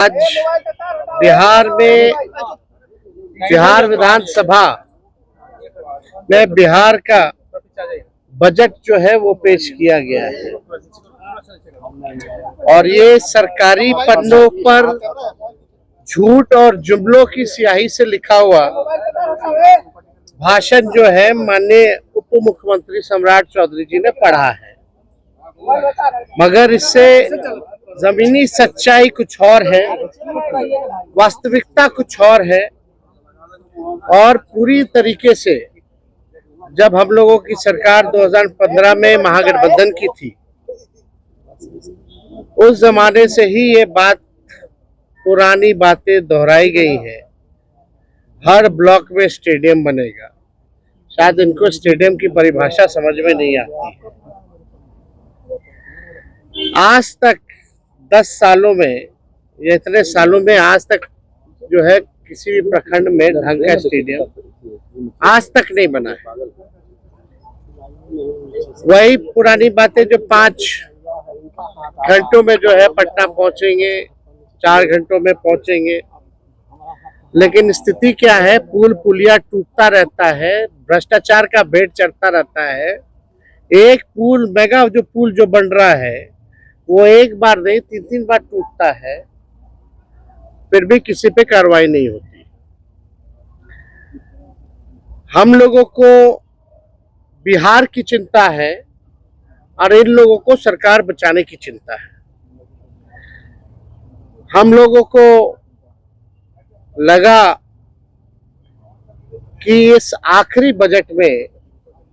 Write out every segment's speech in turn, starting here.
आज बिहार में बिहार विधानसभा में बिहार का बजट जो है वो पेश किया गया है और ये सरकारी पन्नों पर झूठ और जुमलों की स्याही से लिखा हुआ भाषण जो है माननीय उप मुख्यमंत्री सम्राट चौधरी जी ने पढ़ा है, मगर इससे जमीनी सच्चाई कुछ और है, वास्तविकता कुछ और है। और पूरी तरीके से जब हम लोगों की सरकार 2015 में महागठबंधन की थी, उस जमाने से ही ये बात पुरानी बातें दोहराई गई है। हर ब्लॉक में स्टेडियम बनेगा। शायद इनको स्टेडियम की परिभाषा समझ में नहीं आती है। आज तक 10 सालों में या इतने सालों में आज तक जो है किसी भी प्रखंड में ढंग का स्टेडियम आज तक नहीं बना है। वही पुरानी बातें जो 5 घंटों में जो है पटना पहुंचेंगे, 4 घंटों में पहुंचेंगे, लेकिन स्थिति क्या है? पुल पुलिया टूटता रहता है, भ्रष्टाचार का भेंट चढ़ता रहता है। एक पुल मेगा जो पुल जो बन रहा है वो एक बार नहीं 3-3 बार टूटता है, फिर भी किसी पे कार्रवाई नहीं होती। हम लोगों को बिहार की चिंता है और इन लोगों को सरकार बचाने की चिंता है। हम लोगों को लगा कि इस आखिरी बजट में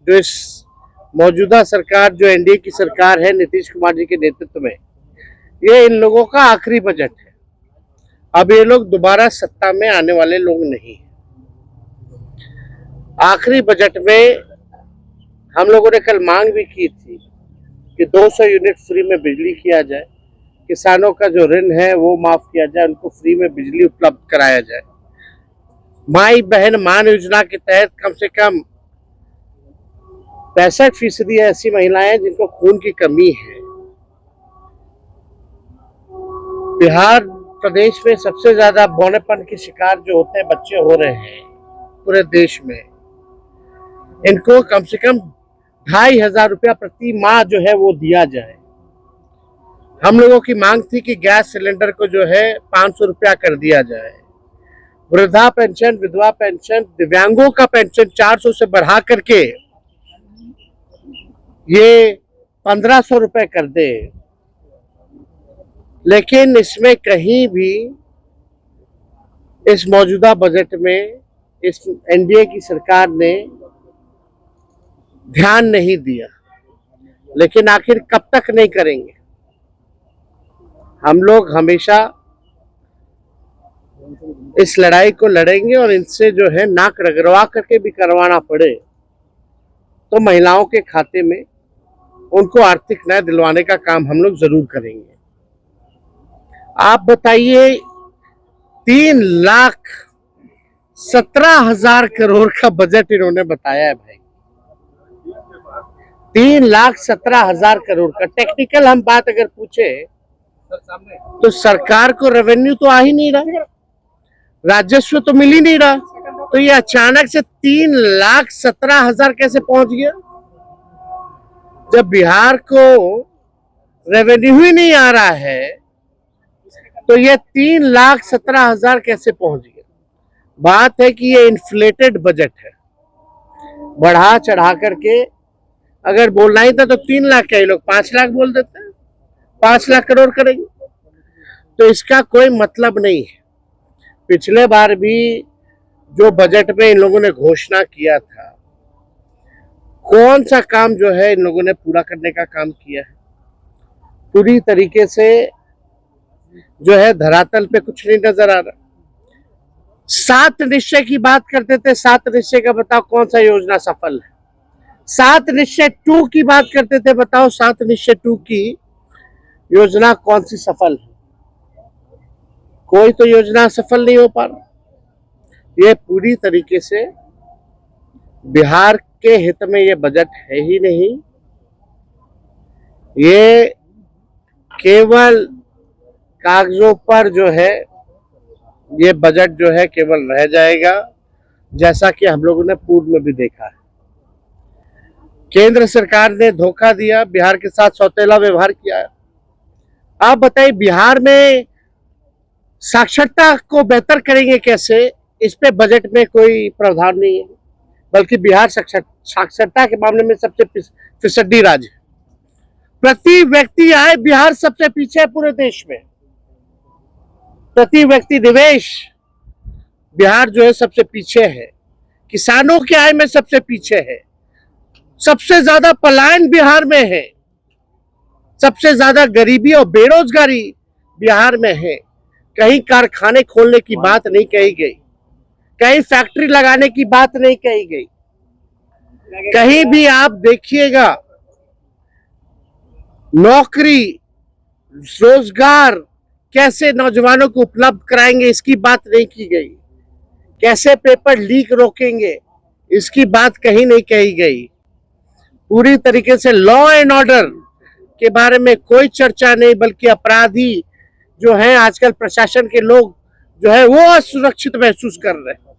जो इस मौजूदा सरकार जो एनडीए की सरकार है नीतीश कुमार जी के नेतृत्व में, ये इन लोगों का आखिरी बजट है। अब ये लोग दोबारा सत्ता में आने वाले लोग नहीं हैं। आखिरी बजट में हम लोगों ने कल मांग भी की थी कि 200 यूनिट फ्री में बिजली किया जाए, किसानों का जो ऋण है वो माफ किया जाए, उनको फ्री में बिजली उपलब्ध कराया जाए। माई बहन मान योजना के तहत कम से कम 65% ऐसी महिलाएं जिनको खून की कमी है। बिहार प्रदेश में सबसे ज्यादा बौनेपन के शिकार जो होते हैं बच्चे हो रहे हैं पूरे देश में। इनको कम से कम 2500 रुपया प्रति माह जो है वो दिया जाए। हम लोगों की मांग थी कि गैस सिलेंडर को जो है 500 रुपया कर दिया जाए। वृद्धा पेंशन, विधवा पेंशन, दिव्यांगों का पेंशन 400 से बढ़ा करके ये 1500 रुपए कर दे। लेकिन इसमें कहीं भी इस मौजूदा बजट में इस एनडीए की सरकार ने ध्यान नहीं दिया। लेकिन आखिर कब तक नहीं करेंगे? हम लोग हमेशा इस लड़ाई को लड़ेंगे और इनसे जो है नाक रगड़वा करके भी करवाना पड़े तो महिलाओं के खाते में उनको आर्थिक न्याय दिलवाने का काम हम लोग जरूर करेंगे। आप बताइए, 3,17,000 करोड़ का बजट इन्होंने बताया है भाई। 3,17,000 करोड़ का। टेक्निकल हम बात अगर पूछे तो सरकार को रेवेन्यू तो आ ही नहीं रहा, राजस्व तो मिल ही नहीं रहा, तो ये अचानक से 3,17,000 कैसे पहुंच गया? जब बिहार को रेवेन्यू ही नहीं आ रहा है तो ये 3,17,000 कैसे पहुंच गया? बात है कि ये इन्फ्लेटेड बजट है। बढ़ा चढ़ा करके अगर बोलना ही था तो 3 लाख का, ही लोग 5 लाख बोल देते हैं, 5 लाख करोड़ करेंगे, तो इसका कोई मतलब नहीं है। पिछले बार भी जो बजट में इन लोगों ने घोषणा किया था, कौन सा काम जो है इन लोगों ने पूरा करने का काम किया है? पूरी तरीके से जो है धरातल पे कुछ नहीं नजर आ रहा। 7 निश्चय की बात करते थे, 7 निश्चय का बताओ कौन सा योजना सफल है? 7 निश्चय 2 की बात करते थे, बताओ 7 निश्चय 2 की योजना कौन सी सफल है? कोई तो योजना सफल नहीं हो पा रहा। ये पूरी तरीके से बिहार के हित में ये बजट है ही नहीं। ये केवल कागजों पर जो है ये बजट जो है केवल रह जाएगा, जैसा कि हम लोगों ने पूर्व में भी देखा है। केंद्र सरकार ने धोखा दिया, बिहार के साथ सौतेला व्यवहार किया है। आप बताइए, बिहार में साक्षरता को बेहतर करेंगे कैसे? इस पे बजट में कोई प्रावधान नहीं है, बल्कि बिहार साक्षरता के मामले में सबसे फिसड्डी राज्य है। प्रति व्यक्ति आय बिहार सबसे पीछे है पूरे देश में। प्रति व्यक्ति निवेश बिहार जो है सबसे पीछे है। किसानों की आय में सबसे पीछे है। सबसे ज्यादा पलायन बिहार में है। सबसे ज्यादा गरीबी और बेरोजगारी बिहार में है। कहीं कारखाने खोलने की बात नहीं कही गई, कहीं फैक्ट्री लगाने की बात नहीं कही गई। कहीं भी आप देखिएगा नौकरी, रोजगार कैसे नौजवानों को उपलब्ध कराएंगे इसकी बात नहीं की गई। कैसे पेपर लीक रोकेंगे इसकी बात कहीं नहीं कही गई। पूरी तरीके से लॉ एंड ऑर्डर के बारे में कोई चर्चा नहीं, बल्कि अपराधी जो है आजकल प्रशासन के लोग जो है वो असुरक्षित महसूस कर रहे हैं।